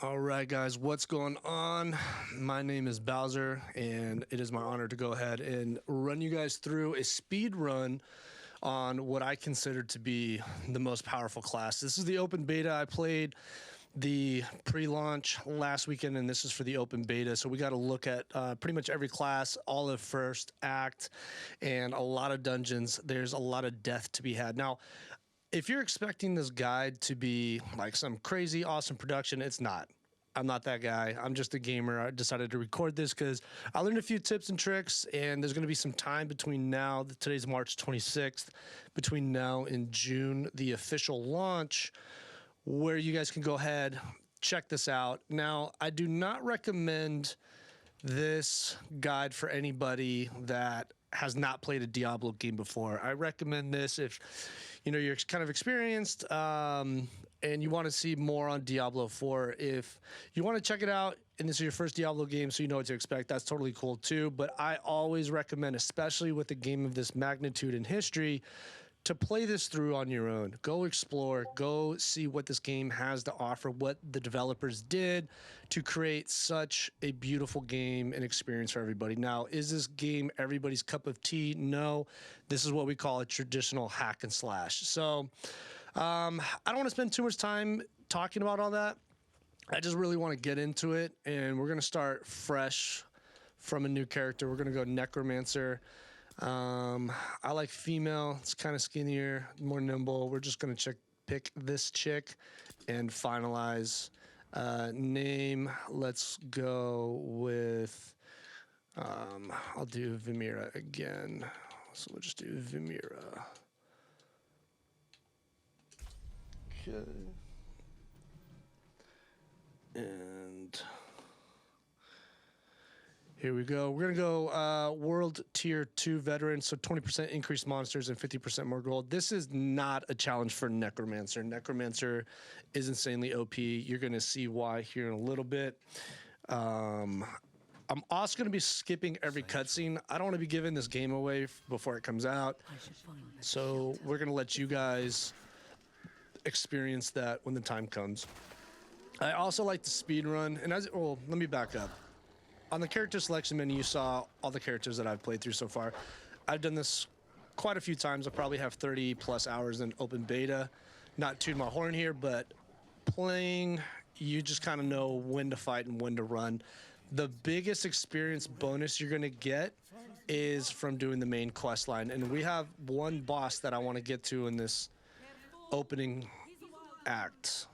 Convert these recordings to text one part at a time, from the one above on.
All right, guys, what's going on? My name is Bowser, and it is my honor to go ahead and run you guys through a speed run on what I consider to be the most powerful class. This is the open beta. I played the pre-launch last weekend, and this is for the open beta. So we got to look at pretty much every class, all of first act, and a lot of dungeons. There's a lot of death to be had. Now, if you're expecting this guide to be like some crazy awesome production, it's not. I'm not that guy. I'm just a gamer. I decided to record this because I learned a few tips and tricks, and there's going to be some time between now, today's March 26th, between now and June, the official launch, where you guys can go ahead, check this out. Now, I do not recommend this guide for anybody that has not played a Diablo game before. I recommend this if you're kind of experienced and you want to see more on Diablo 4. If you want to check it out and this is your first Diablo game so you know what to expect, that's totally cool too. But I always recommend, especially with a game of this magnitude and history, to play this through on your own. Go explore, go see what this game has to offer, what the developers did to create such a beautiful game and experience for everybody. Now, is this game everybody's cup of tea? No. This is what we call a traditional hack and slash. So I don't want to spend too much time talking about all that. I just really want to get into it, and we're going to start fresh from a new character. We're going to go Necromancer. I like female. It's kind of skinnier, more nimble. We're just gonna pick this chick and finalize. Name, let's go with I'll do Vimira again, so we'll just do Vimira. Okay. And here we go. We're going to go World Tier 2 Veteran, so 20% increased monsters and 50% more gold. This is not a challenge for Necromancer. Necromancer is insanely OP. You're going to see why here in a little bit. I'm also going to be skipping every cutscene. I don't want to be giving this game away before it comes out, so we're going to let you guys experience that when the time comes. I also like the speed run, and let me back up. On the character selection menu, you saw all the characters that I've played through so far. I've done this quite a few times. I probably have 30 plus hours in open beta. Not tooting my horn here, but playing, you just kind of know when to fight and when to run. The biggest experience bonus you're going to get is from doing the main quest line. And we have one boss that I want to get to in this opening act.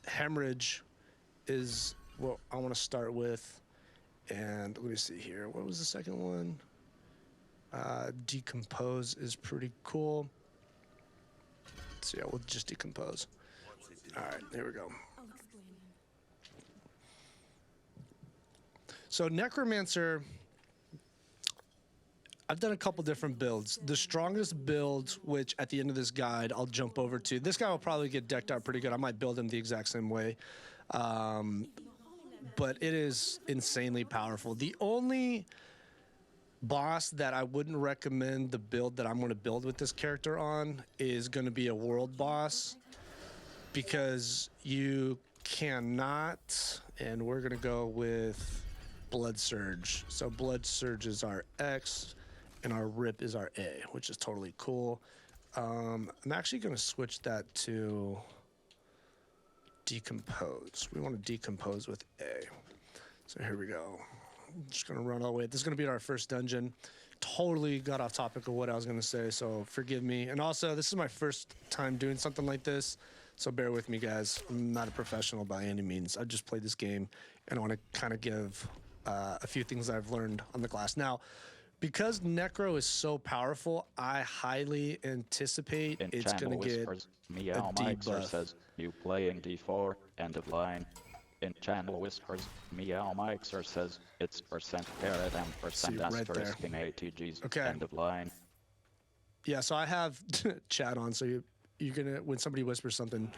Hemorrhage is what I want to start with. And let me see here. What was the second one? Decompose is pretty cool. So yeah, we'll just decompose. All right, here we go. So Necromancer, I've done a couple different builds. The strongest build, which at the end of this guide, I'll jump over to. This guy will probably get decked out pretty good. I might build him the exact same way. But it is insanely powerful. The only boss that I wouldn't recommend the build that I'm going to build with this character on is going to be a world boss, because you cannot, and we're going to go with Blood Surge. So Blood Surge is our X, and our Rip is our A, which is totally cool. I'm actually going to switch that to Decompose. We want to decompose with A. So here we go. I'm just going to run all the way. This is going to be our first dungeon. Totally got off topic of what I was going to say, so forgive me. And also, this is my first time doing something like this, so bear with me, guys. I'm not a professional by any means. I just played this game, and I want to kind of give a few things I've learned on the class. Now, because Necro is so powerful, I highly anticipate it's going to get Meow a debuff. Says, you playing D4, end of line. In Channel Whispers, Meow Mixer says, it's percent carrot and percent asterisk in ATGs, okay. End of line. Yeah, so I have chat on, so you're going to, when somebody whispers something,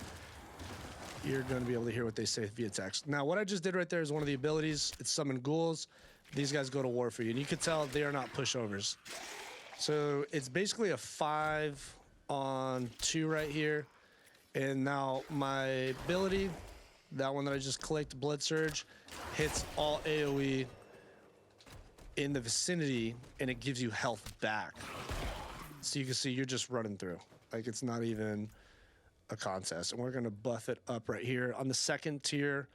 you're going to be able to hear what they say via text. Now, what I just did right there is one of the abilities. It's summon ghouls. These guys go to war for you, and you can tell they are not pushovers. So it's basically a 5-on-2 right here. And now my ability that one that I just clicked, Blood Surge, hits all AoE in the vicinity, and it gives you health back. So you can see you're just running through. Like, it's not even a contest. And we're going to buff it up right here. On the second tier,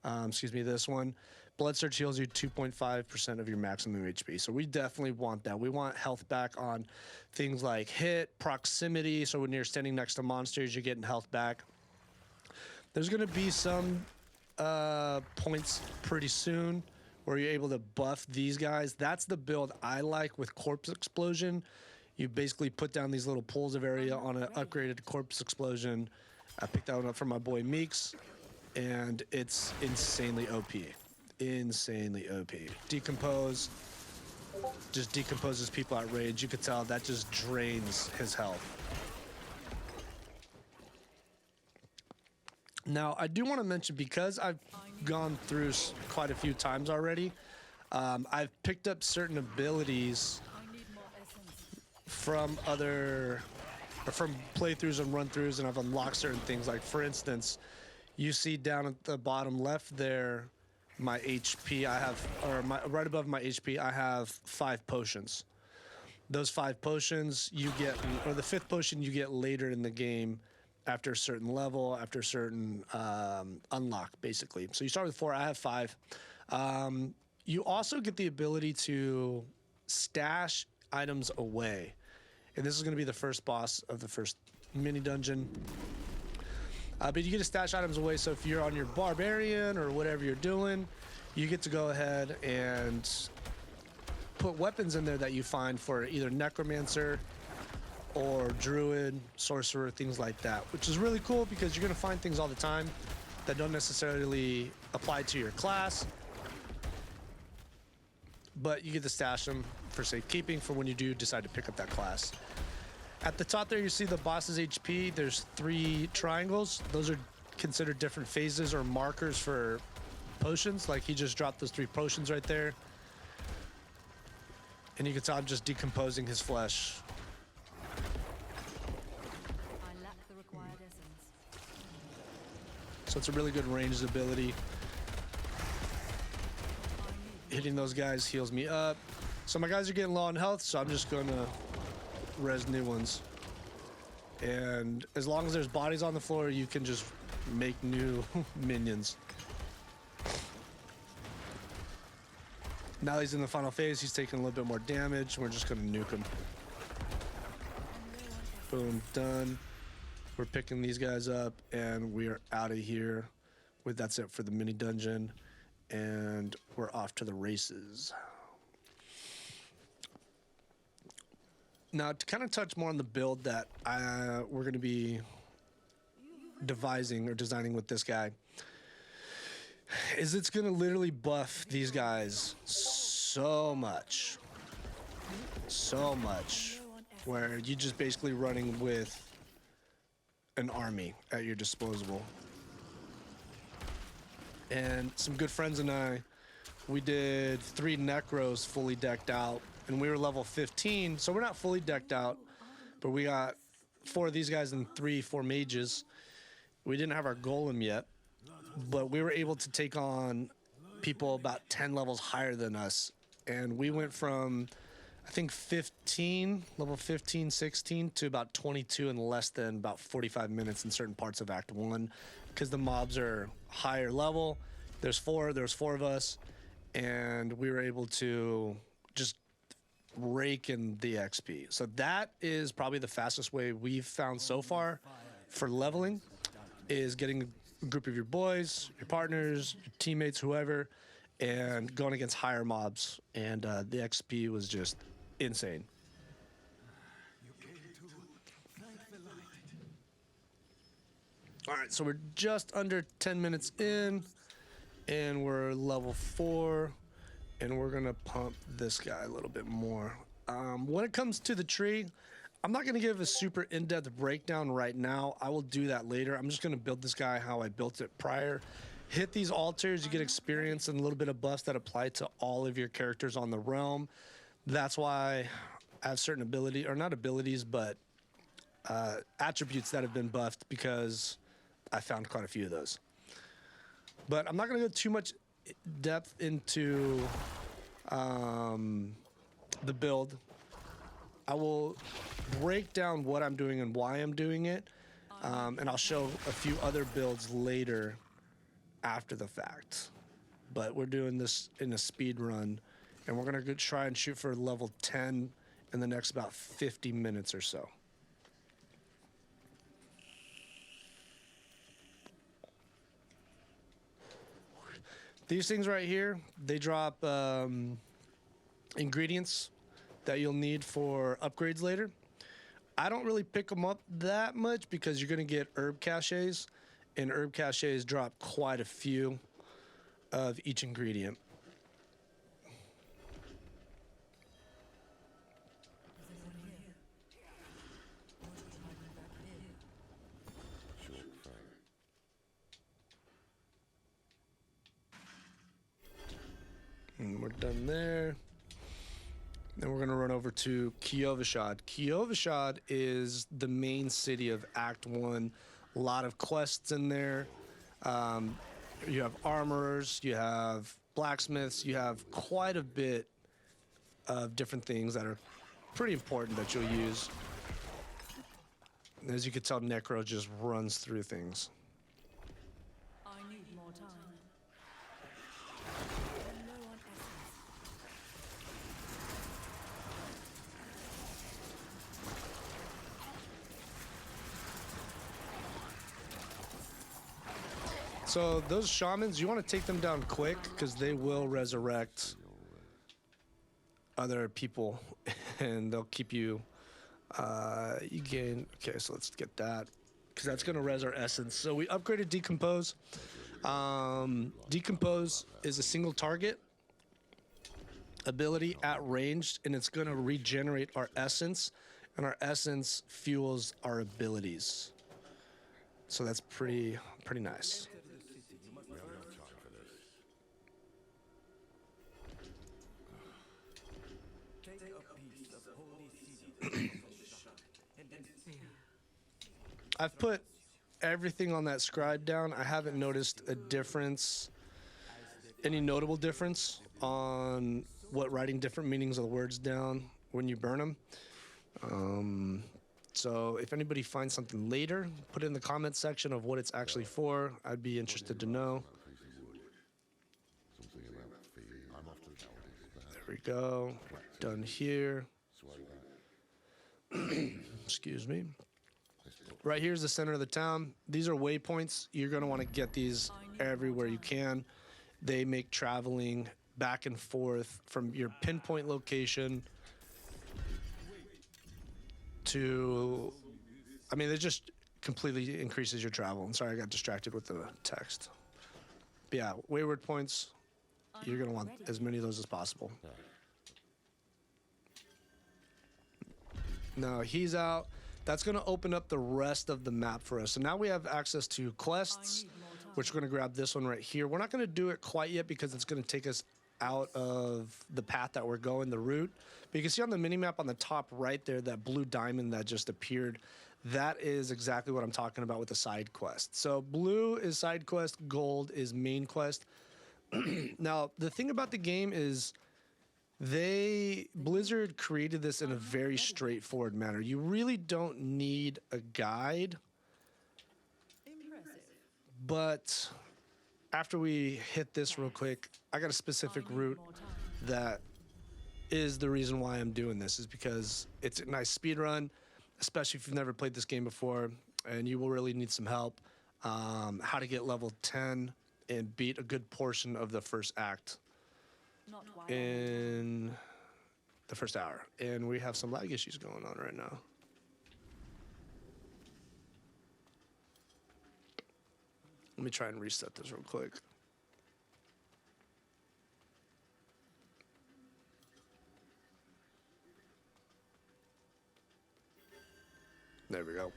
this one, Blood Surge heals you 2.5% of your maximum HP. So we definitely want that. We want health back on things like hit, proximity. So when you're standing next to monsters, you're getting health back. There's going to be some points pretty soon where you're able to buff these guys. That's the build I like with Corpse Explosion. You basically put down these little pools of area on an upgraded Corpse Explosion. I picked that one up from my boy Meeks, and it's insanely OP. Insanely OP. Decompose just decomposes people at range. You could tell that just drains his health. Now, I do want to mention, because I've gone through quite a few times already, I've picked up certain abilities from from playthroughs and run-throughs, and I've unlocked certain things. Like, for instance, you see down at the bottom left there, my HP, right above my HP, I have 5 potions. Those 5 potions you get, or the 5th potion you get later in the game after a certain level, after a certain unlock, basically. So you start with 4, I have 5. You also get the ability to stash items away. And this is going to be the first boss of the first mini dungeon. But you get to stash items away, so if you're on your barbarian or whatever you're doing, you get to go ahead and put weapons in there that you find for either necromancer or druid, sorcerer, things like that, which is really cool because you're going to find things all the time that don't necessarily apply to your class, but you get to stash them for safekeeping for when you do decide to pick up that class. At the top there, you see the boss's HP. There's 3 triangles. Those are considered different phases or markers for potions. Like, he just dropped those 3 potions right there. And you can tell I'm just decomposing his flesh. I lack the required essence. So it's a really good ranged ability. Hitting those guys heals me up. So my guys are getting low on health, so I'm just gonna res new ones. And as long as there's bodies on the floor, you can just make new minions. Now he's in the final phase. He's taking a little bit more damage. We're just gonna nuke him. Boom, done. We're picking these guys up, and we are out of here. That's it for the mini dungeon, and we're off to the races. Now, to kind of touch more on the build that we're going to be devising or designing with this guy, is it's going to literally buff these guys so much, where you just basically running with an army at your disposal. And some good friends and I, we did 3 Necros fully decked out, and we were level 15, so we're not fully decked out, but we got 4 of these guys and 4 mages. We didn't have our golem yet, but we were able to take on people about 10 levels higher than us, and we went from, I think, level 15, 16, to about 22 in less than about 45 minutes in certain parts of Act 1, because the mobs are higher level. There's 4 of us, and we were able to just rake in the XP. So that is probably the fastest way we've found so far for leveling, is getting a group of your boys, your partners, your teammates, whoever, and going against higher mobs. And the XP was just insane. All right, so we're just under 10 minutes in, and we're level 4, and we're gonna pump this guy a little bit more. When it comes to the tree, I'm not gonna give a super in-depth breakdown right now. I will do that later. I'm just gonna build this guy how I built it prior. Hit these altars, you get experience and a little bit of buffs that apply to all of your characters on the realm. That's why I have certain ability, or not abilities, but attributes that have been buffed, because I found quite a few of those. But I'm not going to go too much depth into the build. I will break down what I'm doing and why I'm doing it, and I'll show a few other builds later after the fact. But we're doing this in a speed run, and we're going to try and shoot for level 10 in the next about 50 minutes or so. These things right here, they drop ingredients that you'll need for upgrades later. I don't really pick them up that much because you're going to get herb caches, and herb caches drop quite a few of each ingredient. And we're done there. Then we're going to run over to Kiovashad. Kiovashad is the main city of Act 1. A lot of quests in there. You have armorers, you have blacksmiths, you have quite a bit of different things that are pretty important that you'll use. As you can tell, Necro just runs through things. I need more time. So those shamans, you want to take them down quick because they will resurrect other people and they'll keep you, you gain, okay, so let's get that because that's going to res our essence. So we upgraded Decompose. Decompose is a single target ability at range, and it's going to regenerate our essence, and our essence fuels our abilities. So that's pretty nice. I've put everything on that scribe down. I haven't noticed a difference, any notable difference on what writing different meanings of the words down when you burn them. So if anybody finds something later, put it in the comments section of what it's actually for. I'd be interested to know. There we go. We're done here. Excuse me. Right here's the center of the town. These are waypoints. You're going to want to get these everywhere you can. They make traveling back and forth from your pinpoint location to, I mean, it just completely increases your travel. I'm sorry, I got distracted with the text. But yeah, wayward points, you're going to want as many of those as possible. Now he's out. That's going to open up the rest of the map for us. So now we have access to quests, which we're going to grab this one right here. We're not going to do it quite yet because it's going to take us out of the path that we're going, the route. But you can see on the minimap on the top right there, that blue diamond that just appeared. That is exactly what I'm talking about with the side quest. So blue is side quest, gold is main quest. Now, the thing about the game is Blizzard created this in a very straightforward manner. You really don't need a guide. But after we hit this real quick, I got a specific route that is the reason why I'm doing this, is because it's a nice speed run, especially if you've never played this game before, and you will really need some help. How to get level 10 and beat a good portion of the first act in the first hour. And we have some lag issues going on right now. Let me try and reset this real quick. There we go.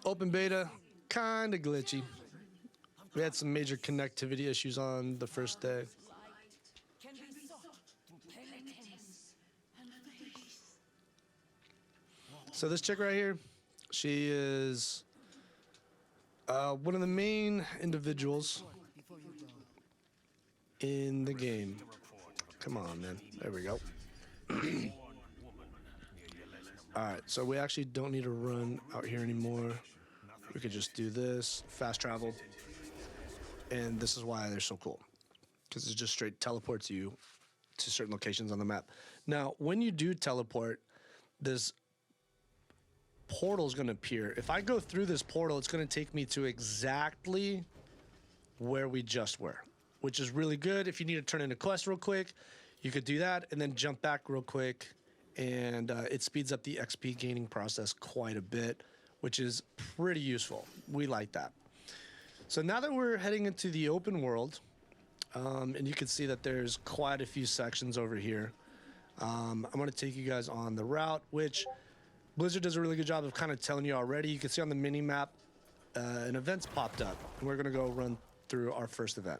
Open beta, kind of glitchy. We had some major connectivity issues on the first day. So this chick right here, she is One of the main individuals Before you go. in the game. Come on, man. There we go. Alright, so we actually don't need to run out here anymore. We could just do this, fast travel. And this is why they're so cool. Because it just straight teleports you to certain locations on the map. Now, when you do teleport, this portal is going to appear. If I go through this portal, it's going to take me to exactly where we just were, which is really good. If you need to turn in a quest real quick, you could do that and then jump back real quick, and it speeds up the XP gaining process quite a bit, which is pretty useful. We like that. So now that we're heading into the open world, and you can see that there's quite a few sections over here. I'm going to take you guys on the route, which Blizzard does a really good job of kind of telling you already. You can see on the mini map, an event's popped up, and we're going to go run through our first event.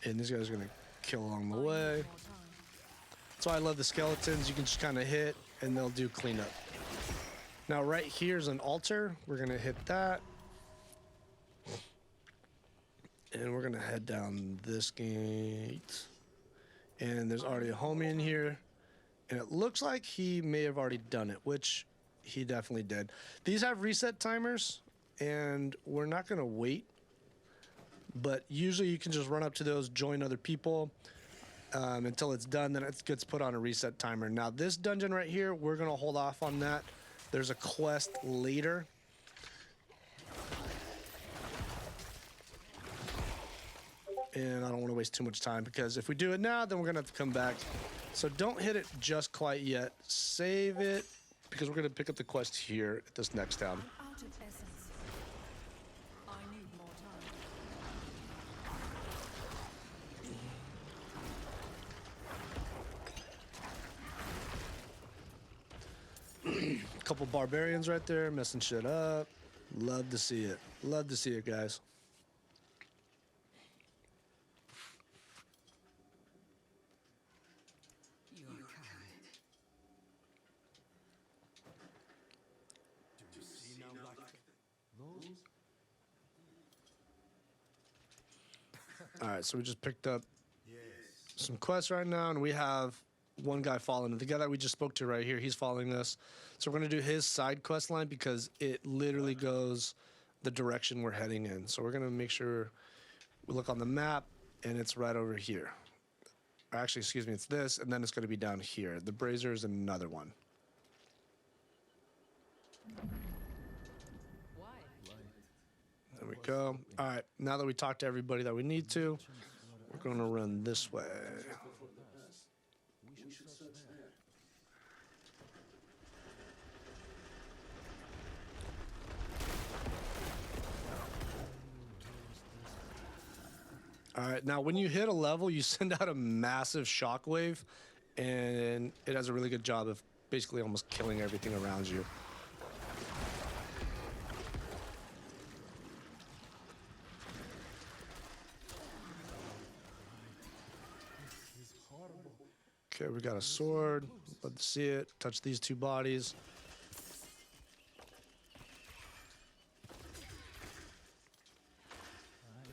And these guys are going to kill along the way. More time. That's why I love the skeletons. You can just kind of hit, and they'll do cleanup. Now, right here's an altar. We're going to hit that. And we're going to head down this gate. And there's already a homie in here. And it looks like he may have already done it, which he definitely did. These have reset timers, and we're not going to wait. But usually you can just run up to those, join other people until it's done. Then it gets put on a reset timer. Now, this dungeon right here, we're going to hold off on that. There's a quest later. And I don't want to waste too much time, because if we do it now, then we're going to have to come back. So don't hit it just quite yet. Save it, because we're going to pick up the quest here at this next town. I'm out of essence. I need more time. A couple barbarians right there messing shit up. Love to see it. Love to see it, guys. All right, so we just picked up some quests right now, and we have one guy following. The guy that we just spoke to right here, he's following us. So we're going to do his side quest line, because it literally goes the direction we're heading in. So we're going to make sure we look on the map, and it's right over here. Actually, excuse me, it's this, and then it's going to be down here. The Brazier is another one. Why? There we go. All right, now that we talked to everybody that we need to, we're going to run this way. All right, now when you hit a level, you send out a massive shockwave, and it does a really good job of basically almost killing everything around you. Okay, we got a sword. Love to see it. Touch these two bodies.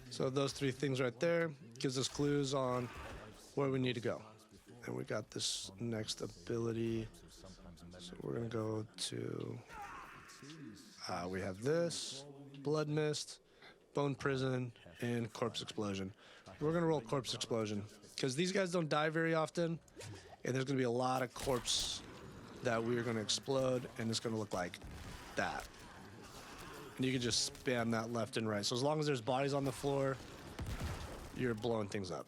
So those three things right there gives us clues on where we need to go. And we got this next ability. So we're gonna go to, we have this, Blood Mist, Bone Prison, and Corpse Explosion. We're gonna roll Corpse Explosion, because these guys don't die very often, and there's gonna be a lot of corpse that we're gonna explode, and it's gonna look like that. And you can just spam that left and right. So as long as there's bodies on the floor, you're blowing things up.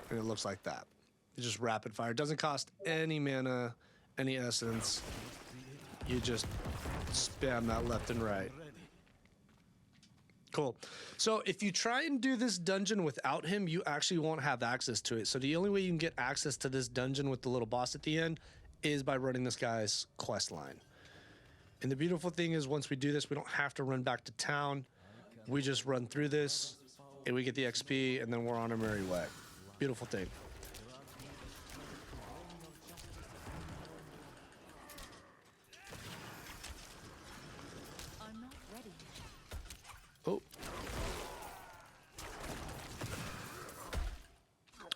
And it looks like that. It's just rapid fire. It doesn't cost any mana, any essence. You just spam that left and right. Cool. So if you try and do this dungeon without him, you actually won't have access to it. So the only way you can get access to this dungeon with the little boss at the end is by running this guy's quest line. And the beautiful thing is, once we do this, we don't have to run back to town. we just run through this, and we get the XP, and then we're on our merry way. Beautiful thing. I'm not ready. Oh.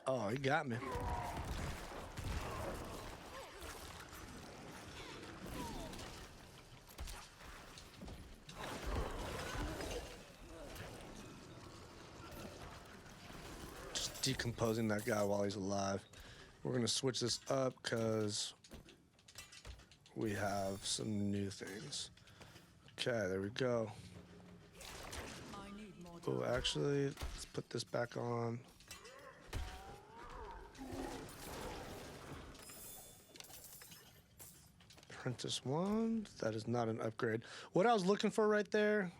Oh, he got me. Just decomposing that guy while he's alive. We're gonna switch this up because we have some new things. Okay, there we go. I need more time. Oh, actually, let's put this back on. Apprentice wand. That is not an upgrade. What I was looking for right there,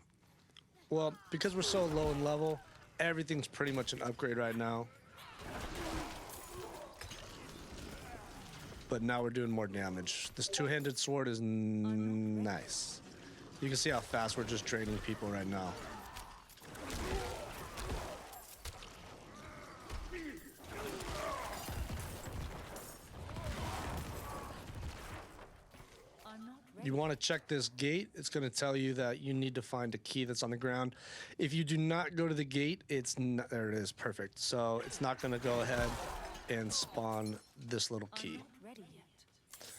well, because we're so low in level, everything's pretty much an upgrade right now. But now we're doing more damage. This two-handed sword is nice. You can see how fast we're just draining people right now. I'm not ready. You want to check this gate. It's going to tell you that you need to find a key that's on the ground. If you do not go to the gate, it's not, there it is, perfect. So it's not going to go ahead and spawn this little I'm key. not ready yet.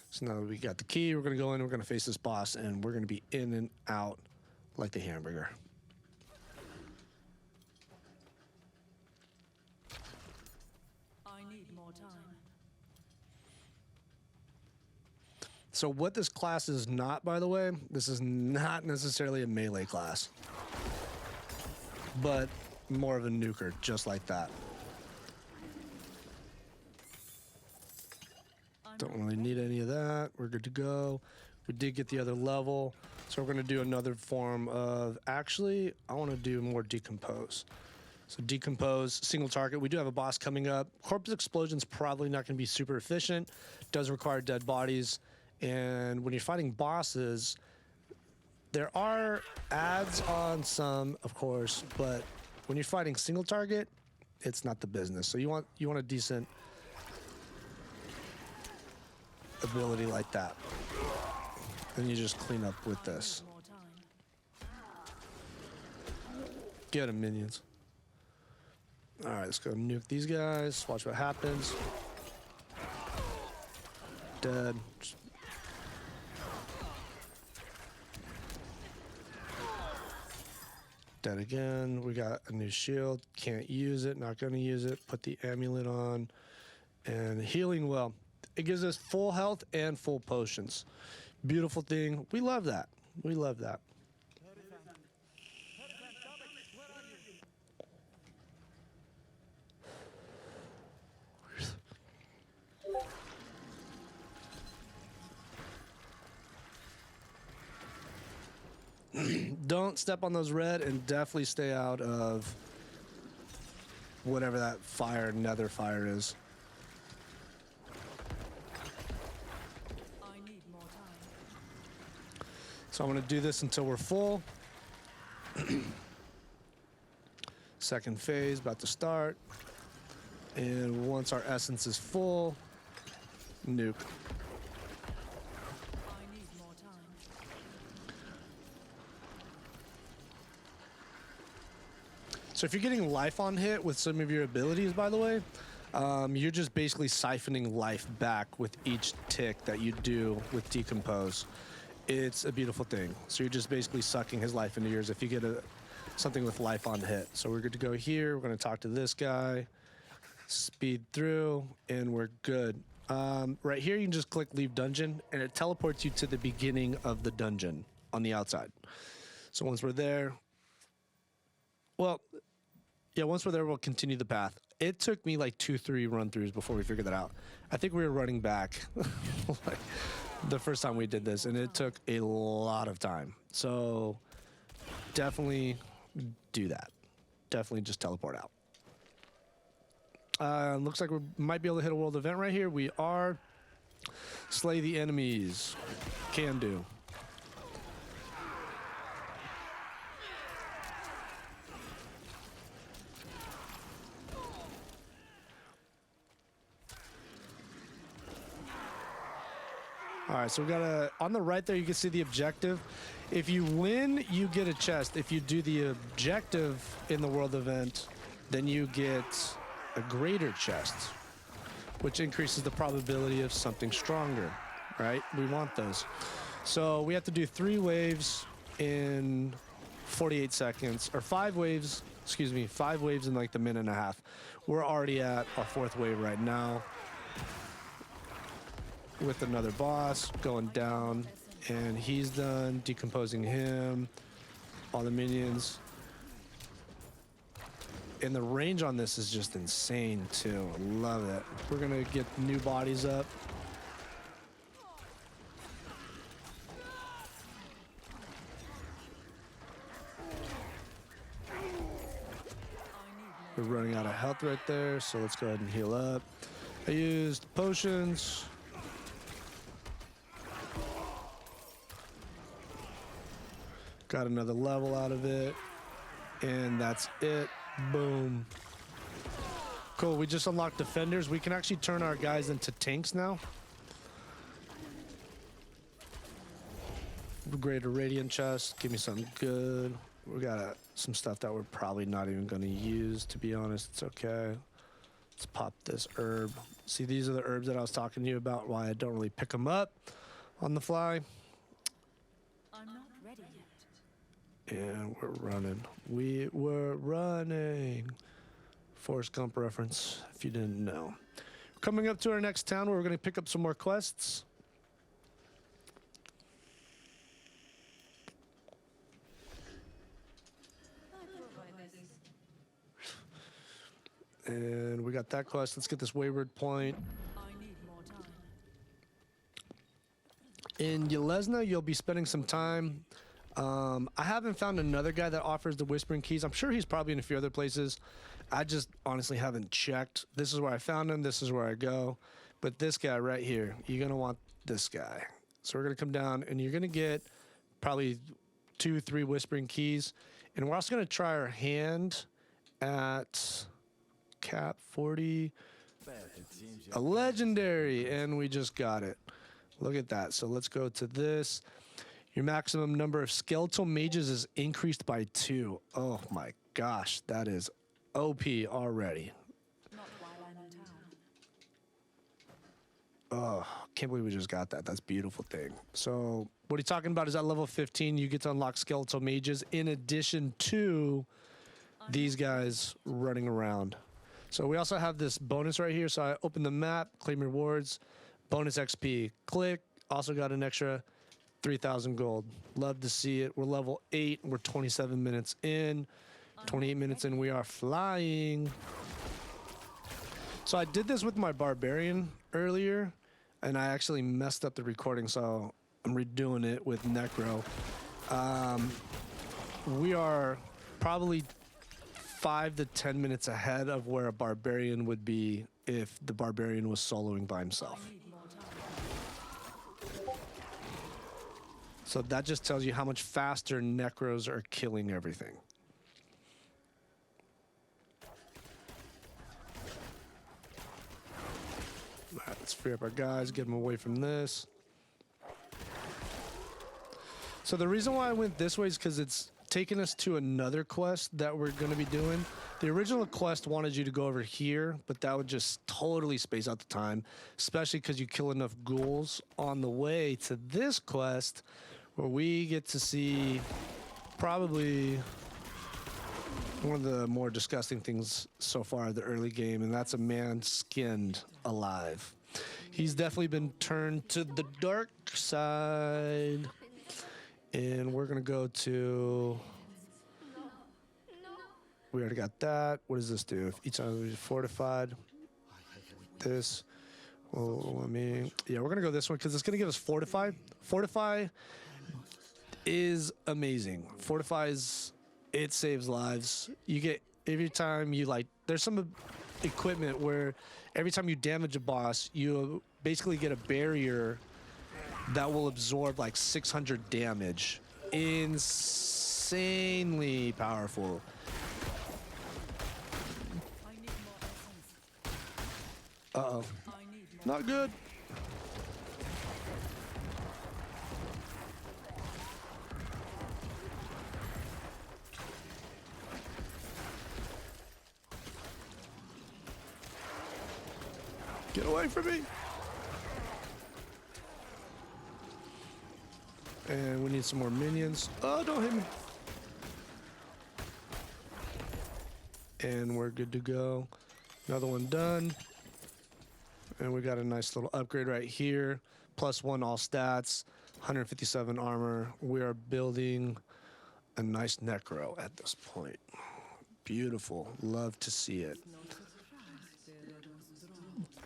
So now that we got the key, we're going to go in, we're going to face this boss, and we're going to be in and out like the hamburger. I need more time. So what this class is not, by the way, this is not necessarily a melee class, but more of a nuker, just like that. I'm Don't not really need any of that. We're good to go. We did get the other level, so we're going to do another form of, actually, I want to do more decompose. So decompose, single target. We do have a boss coming up. Corpse explosion's probably not going to be super efficient. Does require dead bodies. And when you're fighting bosses, there are ads on some, of course, but when you're fighting single target, it's not the business. So you want a decent ability like that. Then you just clean up with this. more time. Get him, minions. All right, let's go nuke these guys. Watch what happens. Dead. Dead again. We got a new shield. Can't use it. Not going to use it. Put the amulet on. And healing well. It gives us full health and full potions. Beautiful thing. We love that. We love that. Don't step on those red, and definitely stay out of whatever that fire, nether fire is. I need more time. So I'm going to do this until we're full. Second phase about to start. And once our essence is full, nuke. I need more time. So if you're getting life on hit with some of your abilities, by the way, you're just basically siphoning life back with each tick that you do with decompose. It's a beautiful thing. So you're just basically sucking his life into yours if you get something with life on hit. So we're good to go here. We're going to talk to this guy, speed through, and we're good. Right here, you can just click leave dungeon, and it teleports you to the beginning of the dungeon on the outside. So once we're there, well, yeah, once we're there, we'll continue the path. It took me like 2-3 run-throughs before we figured that out. I think we were running back like, the first time we did this, and it took a lot of time. So definitely do that. Definitely just teleport out. Looks like we might be able to hit a world event right here. We are. Slay the enemies. Can do. All right, so we got on the right there, you can see the objective. If you win, you get a chest. If you do the objective in the world event, then you get a greater chest, which increases the probability of something stronger, right? We want those. So we have to do 3 waves in 48 seconds, or 5 waves, excuse me, 5 waves in like the minute and a half. We're already at our 4th wave right now with another boss going down, and he's done decomposing him, all the minions. And the range on this is just insane too. I love it. We're gonna get new bodies up. We're running out of health right there, so let's go ahead and heal up. I used potions. Got another level out of it, and that's it. Boom. Cool, we just unlocked defenders. We can actually turn our guys into tanks now. Greater radiant chest, give me something good. We got some stuff that we're probably not even going to use, to be honest. It's okay. Let's pop this herb. See, these are the herbs that I was talking to you about, why I don't really pick them up on the fly. I'm not ready yet. And we're running. We were running. Forrest Gump reference, if you didn't know. Coming up to our next town where we're going to pick up some more quests. And we got that quest. Let's get this wayward point. I need more time. In Yelesna, you'll be spending some time. I haven't found another guy that offers the Whispering Keys. I'm sure he's probably in a few other places. I just honestly haven't checked. This is where I found him. This is where I go. But this guy right here, you're going to want this guy. So we're going to come down, and you're going to get probably 2, 3 Whispering Keys. And we're also going to try our hand at cap 40. A legendary, and we just got it. Look at that. So let's go to this. Your maximum number of skeletal mages is increased by 2. Oh my gosh, that is OP already. Not while I'm in town. Oh, can't believe we just got that. That's a beautiful thing. So what he's talking about is at level 15, you get to unlock skeletal mages in addition to these guys running around. So we also have this bonus right here. So I open the map, claim rewards, bonus XP. Click, also got an extra 3,000 gold. Love to see it. We're level 8. We're 27 minutes in. 28 minutes in, we are flying. So I did this with my barbarian earlier, and I actually messed up the recording, so I'm redoing it with Necro. We are probably 5 to 10 minutes ahead of where a barbarian would be if the barbarian was soloing by himself. I need more time. So that just tells you how much faster Necros are killing everything. All right, let's free up our guys, get them away from this. So the reason why I went this way is because it's taking us to another quest that we're going to be doing. The original quest wanted you to go over here, but that would just totally space out the time, especially because you kill enough ghouls on the way to this quest, where we get to see probably one of the more disgusting things so far of the early game, and that's a man skinned alive. He's definitely been turned to the dark side. And we're going to go to... We already got that. What does this do? If each time we fortified. This. Well, I mean... Yeah, we're going to go this one because it's going to give us Fortify. Fortify is amazing. Fortify is... It saves lives. You get... Every time you, like... There's some equipment where every time you damage a boss, you basically get a barrier that will absorb like 600 damage. Insanely powerful. I need more essence. Uh-oh. I need more. Not good. Get away from me. And we need some more minions. Oh, don't hit me. And we're good to go. Another one done. And we got a nice little upgrade right here. +1 all stats, 157 armor. We are building a nice necro at this point. Beautiful. Love to see it.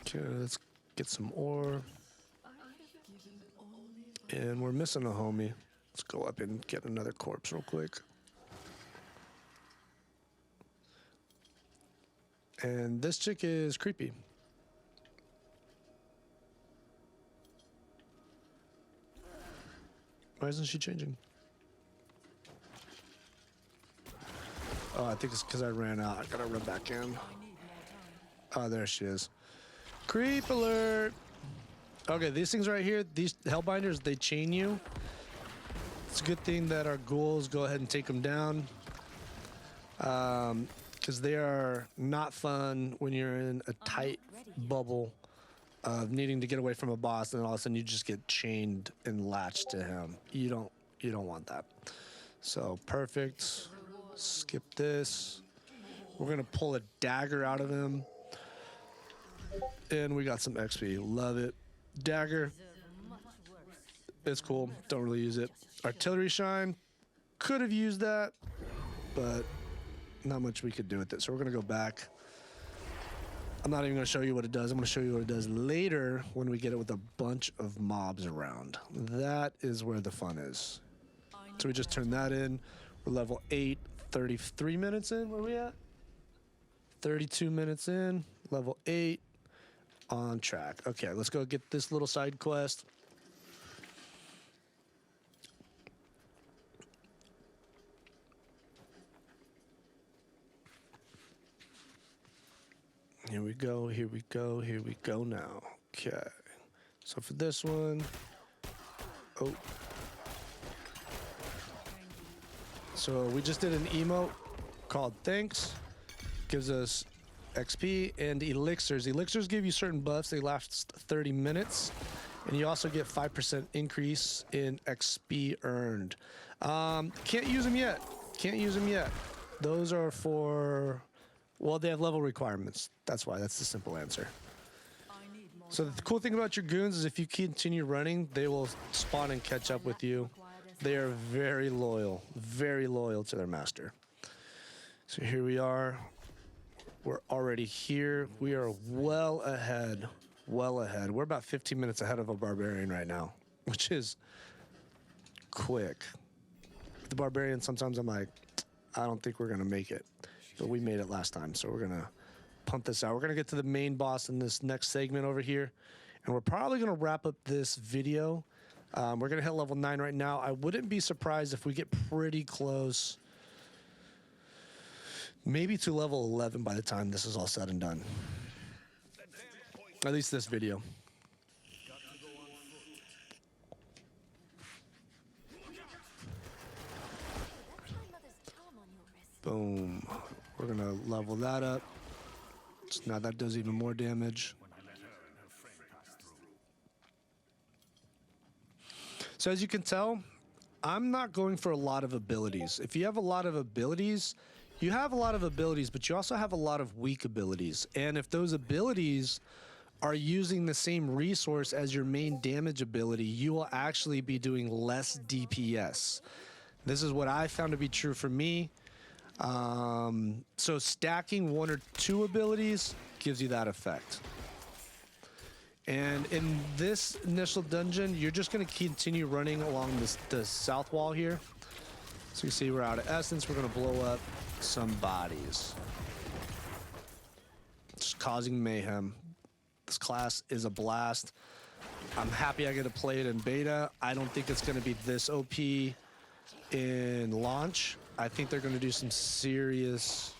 Okay, let's get some ore. And we're missing a homie. Let's go up and get another corpse real quick. And this chick is creepy. Why isn't she changing? Oh, I think it's because I ran out. I gotta run back in. Oh, there she is. Creep alert! Okay, these things right here, these Hellbinders, they chain you. It's a good thing that our ghouls go ahead and take them down. Because they are not fun when you're in a tight bubble of needing to get away from a boss, and all of a sudden you just get chained and latched to him. You don't want that. So perfect. Skip this. We're gonna pull a dagger out of him, and we got some XP. Love it. Dagger. It's cool. Don't really use it. Artillery shine. Could have used that, but not much we could do with it. So we're gonna go back. I'm not even gonna show you what it does. I'm gonna show you what it does later when we get it with a bunch of mobs around. That is where the fun is. So we just turned that in. We're level 8, 33 minutes in. Where are we at? 32 minutes in, level 8, on track. Okay, let's go get this little side quest. Here we go, here we go, here we go now. Okay, so for this one, oh. So we just did an emote called Thanks. Gives us XP and elixirs. Elixirs give you certain buffs. They last 30 minutes. And you also get 5% increase in XP earned. Can't use them yet. Can't use them yet. Those are for, well, they have level requirements. That's why. That's the simple answer. So the cool thing about your goons is if you continue running, they will spawn and catch up with you. They are very loyal to their master. So here we are. We're already here. We are well ahead. We're about 15 minutes ahead of a barbarian right now, which is quick. The barbarian, sometimes I'm like, I don't think we're going to make it. But we made it last time, so we're going to pump this out. We're going to get to the main boss in this next segment over here. And we're probably going to wrap up this video. We're going to hit level 9 right now. I wouldn't be surprised if we get pretty close, maybe to level 11 by the time this is all said and done. At least this video. Boom. We're going to level that up. So now that does even more damage. So as you can tell, I'm not going for a lot of abilities. If you have a lot of abilities, you have a lot of abilities, but you also have a lot of weak abilities. And if those abilities are using the same resource as your main damage ability, you will actually be doing less DPS. This is what I found to be true for me. So stacking 1 or 2 abilities gives you that effect. And in this initial dungeon, you're just going to continue running along the south wall here. So you see we're out of essence. We're going to blow up some bodies. Just causing mayhem. This class is a blast. I'm happy I get to play it in beta. I don't think it's going to be this OP in launch. I think they're going to do some serious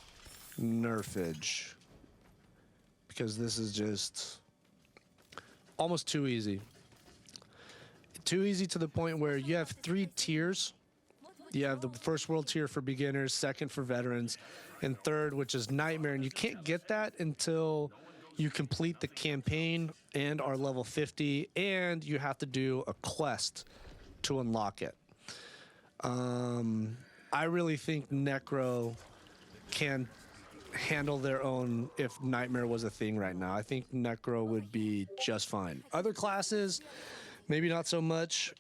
nerfage. Because this is just almost too easy. Too easy to the point where you have 3 tiers. You have the first world tier for beginners, second for veterans, and third, which is nightmare. And you can't get that until you complete the campaign and are level 50, and you have to do a quest to unlock it. I really think Necro can handle their own if Nightmare was a thing right now. I think Necro would be just fine. Other classes, maybe not so much,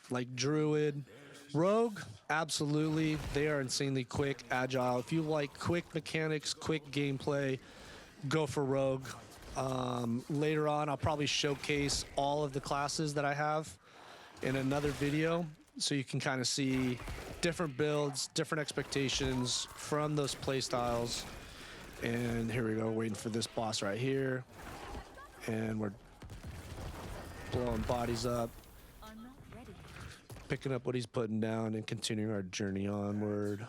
like Druid. Rogue, absolutely. They are insanely quick, agile. If you like quick mechanics, quick gameplay, go for Rogue. Later on, I'll probably showcase all of the classes that I have in another video, so you can kind of see different builds, different expectations from those play styles. And here we go, waiting for this boss right here. And we're blowing bodies up, I'm not ready. picking up what he's putting down and continuing our journey onward.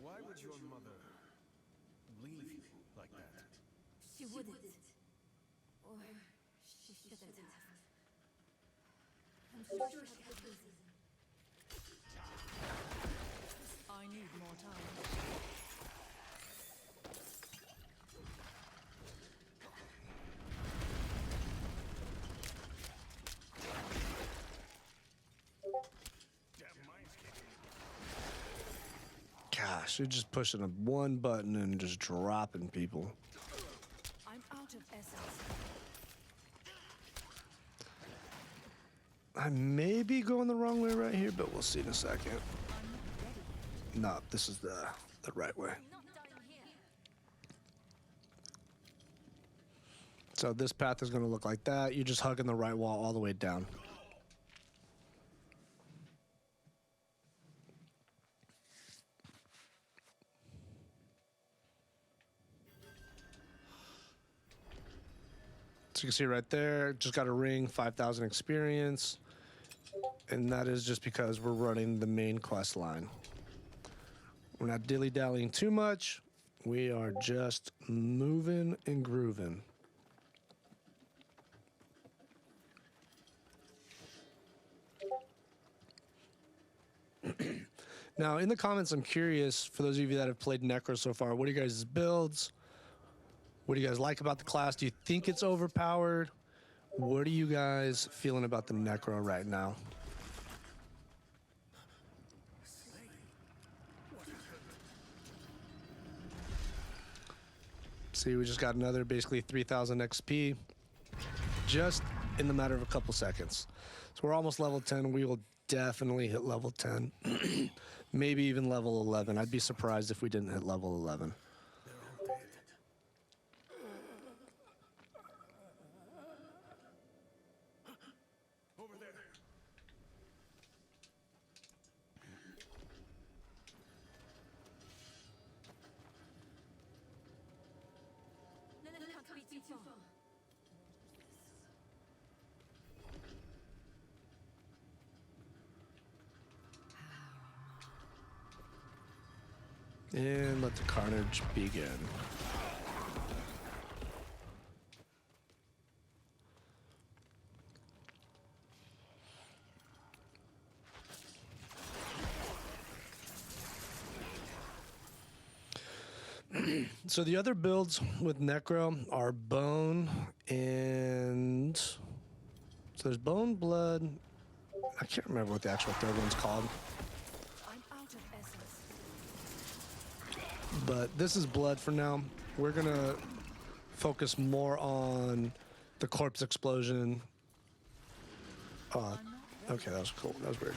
Why would your mother leave you like that? She wouldn't. Or she shouldn't have. I'm sure she had a good reason. I need more time. Gosh, you're just pushing a one button and just dropping people. I'm out of essence. I may be going the wrong way right here, but we'll see in a second. I'm not ready. No, this is the right way. Not dying here. So this path is going to look like that. You're just hugging the right wall all the way down. So you can see right there, just got a ring, 5,000 experience. And that is just because we're running the main quest line. We're not dilly-dallying too much. We are just moving and grooving. Now, in the comments, I'm curious, for those of you that have played Necro so far, what are you guys' builds? What do you guys like about the class? Do you think it's overpowered? What are you guys feeling about the Necro right now? See, we just got another basically 3,000 XP just in the matter of a couple seconds. So we're almost level 10. We will definitely hit level 10. Maybe even level 11. I'd be surprised if we didn't hit level 11. Over there. No, can't be too far. And let the carnage begin. So the other builds with Necro are bone and so there's bone, blood. I can't remember what the actual third one's called. I'm out of essence. But this is blood for now. We're gonna focus more on the corpse explosion. Okay, that was cool. That was weird.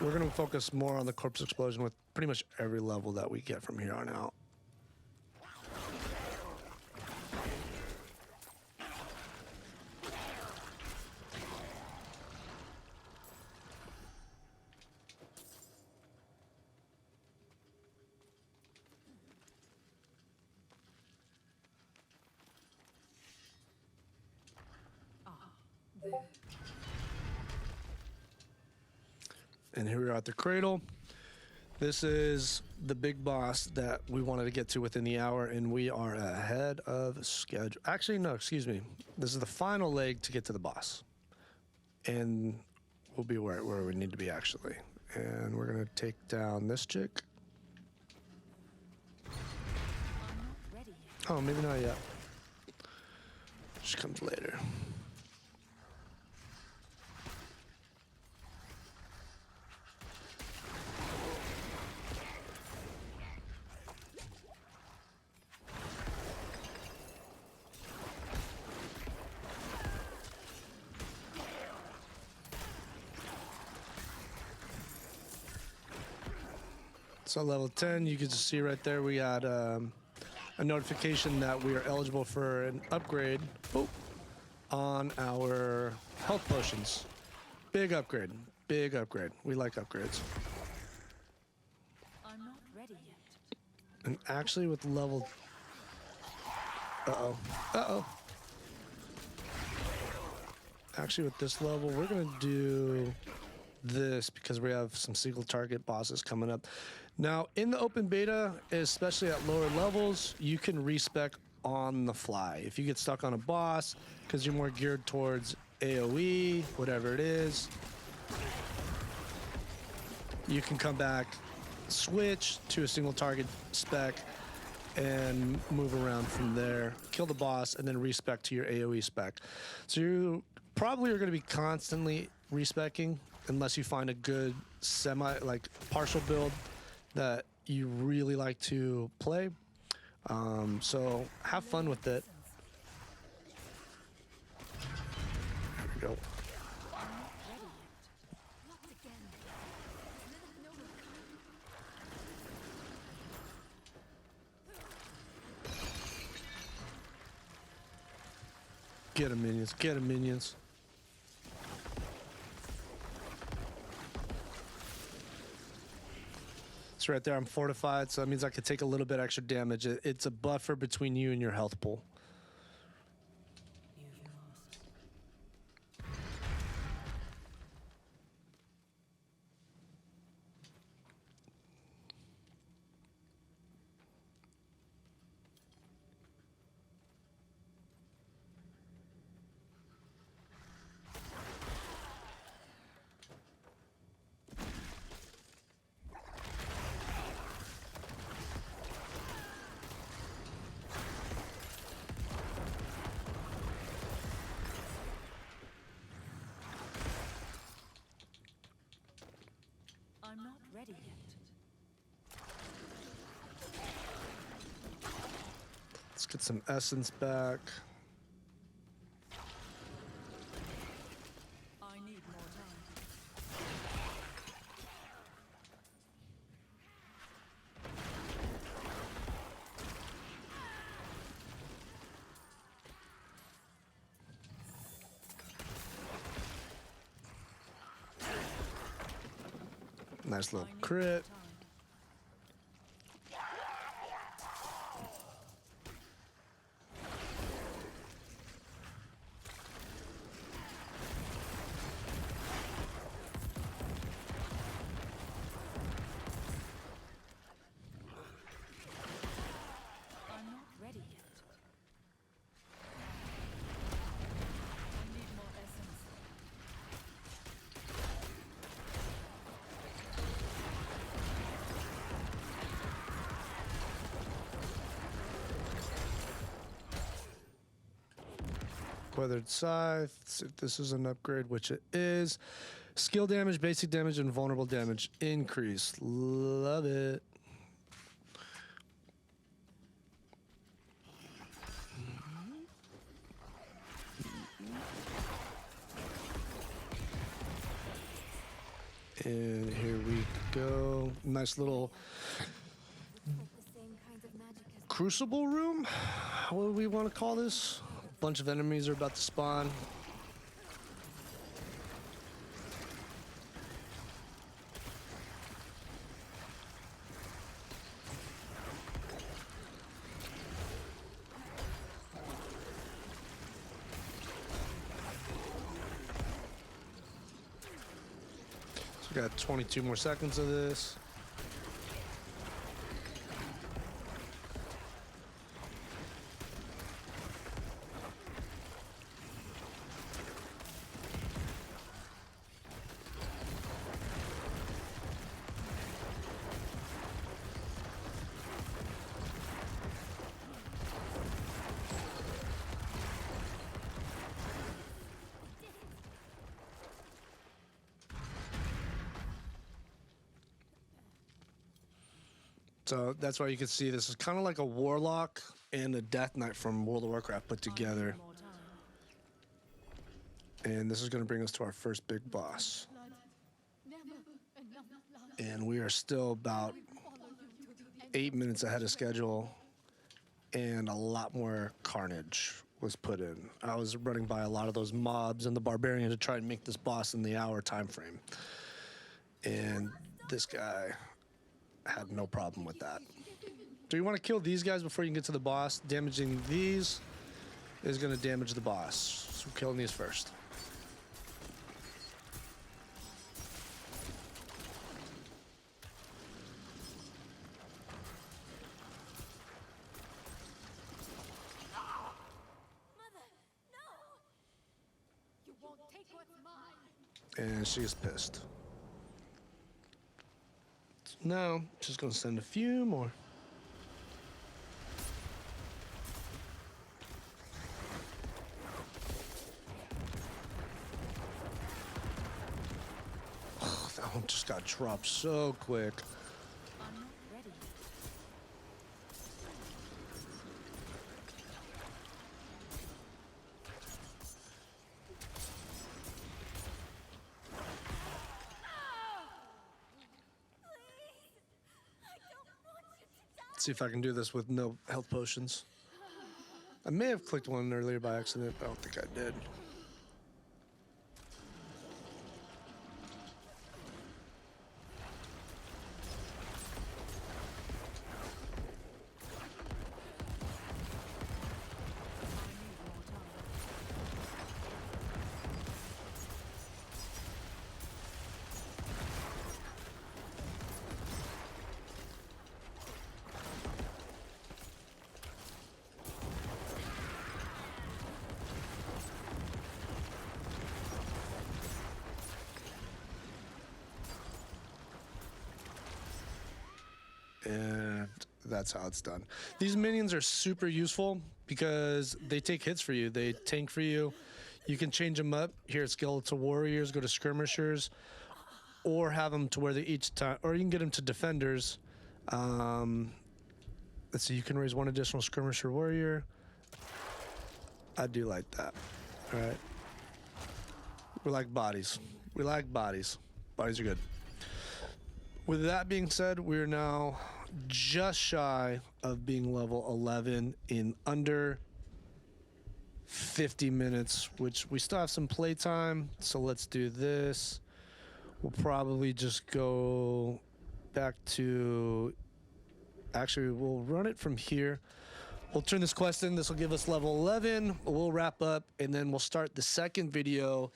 We're gonna focus more on the corpse explosion with pretty much every level that we get from here on out. There. And here we are at the cradle. This is the big boss that we wanted to get to within the hour, and we are ahead of schedule. Actually, no, excuse me. This is the final leg to get to the boss. And we'll be where we need to be, actually. And we're going to take down this chick. Oh, maybe not yet. Just comes later. So level 10, you can just see right there we got a notification that we are eligible for an upgrade on our health potions. Big upgrade. Big upgrade. We like upgrades. I'm not ready yet. And actually with level... Uh-oh. Uh-oh. Actually with this level, we're going to do this because we have some single target bosses coming up. Now, in the open beta, especially at lower levels, you can respec on the fly. If you get stuck on a boss, because you're more geared towards AoE, whatever it is, you can come back, switch to a single target spec, and move around from there, kill the boss, and then respec to your AoE spec. So you probably are going to be constantly respecing unless you find a good partial build that you really like to play. So have fun with it. There we go. Get him, minions. Get him, minions. It's right there. I'm fortified, so that means I could take a little bit extra damage. It's a buffer between you and your health pool. You've lost. I'm not ready yet. Let's get some essence back. I need more time. Nice little I need crit. more time. I'm not ready yet. I need more essence. Weathered Scythe. Let's see if this is an upgrade, which it is. Skill damage, basic damage, and vulnerable damage increase. Love it. And here we go. Nice little Like the same kinds of magic as crucible room. What do we want to call this? A bunch of enemies are about to spawn. So we got 22 more seconds of this. So that's why you can see this is kind of like a Warlock and a Death Knight from World of Warcraft put together. More time. And this is going to bring us to our first big boss. Never enough blood. And we are still about Follow you to the end. 8 minutes ahead of schedule, and a lot more carnage was put in. I was running by a lot of those mobs and the barbarian to try and make this boss in the hour time frame. And this guy had no problem with that. Do you want to kill these guys before you can get to the boss? Damaging these is going to damage the boss. So we're killing these first. Mother, no! You won't take what's mine. And she's pissed. No, just going to send a few more. Oh, that one just got dropped so quick. I'm not ready. Let's see if I can do this with no health potions. I may have clicked one earlier by accident, but I don't think I did. And that's how it's done. These minions are super useful because they take hits for you. They tank for you. You can change them up. Here at Skeletal Warriors, go to Skirmishers, or have them to where they each time, or you can get them to Defenders. Let's see, you can raise one additional Skirmisher Warrior. I do like that. All right. We like bodies. We like bodies. Bodies are good. With that being said, we're now just shy of being level 11 in under 50 minutes, which we still have some playtime. So let's do this. We'll probably just go back to... Actually, we'll run it from here. We'll turn this quest in. This will give us level 11. We'll wrap up, and then we'll start the second video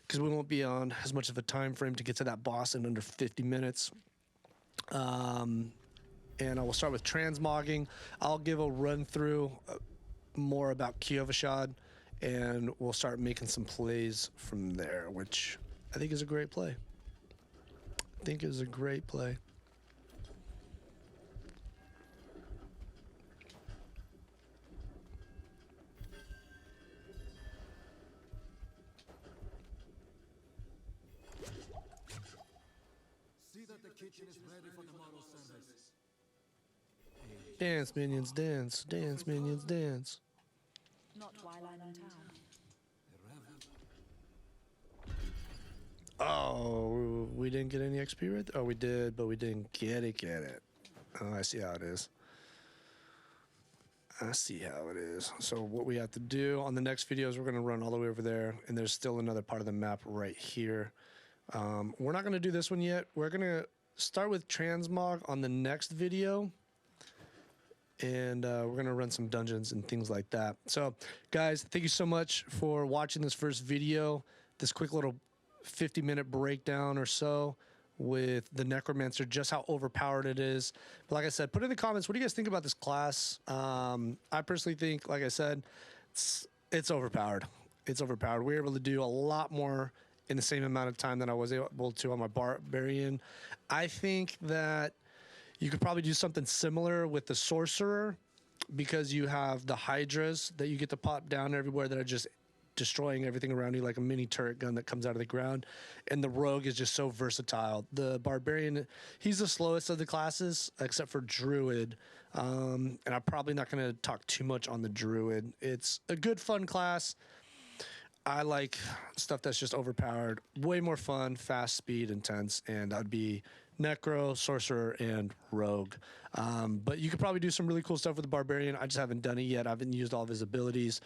because we won't be on as much of a time frame to get to that boss in under 50 minutes. And I will start with transmogging. I'll give a run through more about Kyovashad, and we'll start making some plays from there, which I think is a great play. I think is a great play. See that the kitchen is ready for tomorrow's service. Dance, minions, dance. Dance, minions, dance. Not while I'm in town. Oh, we didn't get any XP right there? Oh, we did, but we didn't get it. Oh, I see how it is. I see how it is. So what we have to do on the next video is we're going to run all the way over there, and there's still another part of the map right here. We're not going to do this one yet. We're going to start with transmog on the next video, and we're going to run some dungeons and things like that. So, guys, thank you so much for watching this first video, this quick little 50-minute breakdown or so with the Necromancer, just how overpowered it is. But like I said, put in the comments, what do you guys think about this class? I personally think, like I said, it's overpowered. It's overpowered. We were able to do a lot more in the same amount of time that I was able to on my Barbarian. I think that you could probably do something similar with the Sorcerer, because you have the Hydras that you get to pop down everywhere that are just destroying everything around you like a mini turret gun that comes out of the ground. And the rogue is just so versatile. The barbarian, he's the slowest of the classes except for druid. And I'm probably not going to talk too much on the druid. It's a good fun class. I like stuff that's just overpowered, way more fun, fast, speed, intense, and that'd be Necro, Sorcerer, and Rogue. But you could probably do some really cool stuff with the Barbarian. I just haven't done it yet. I haven't used all of his abilities.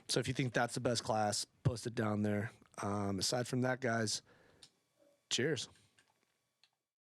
So if you think that's the best class, post it down there. Aside from that, guys, cheers.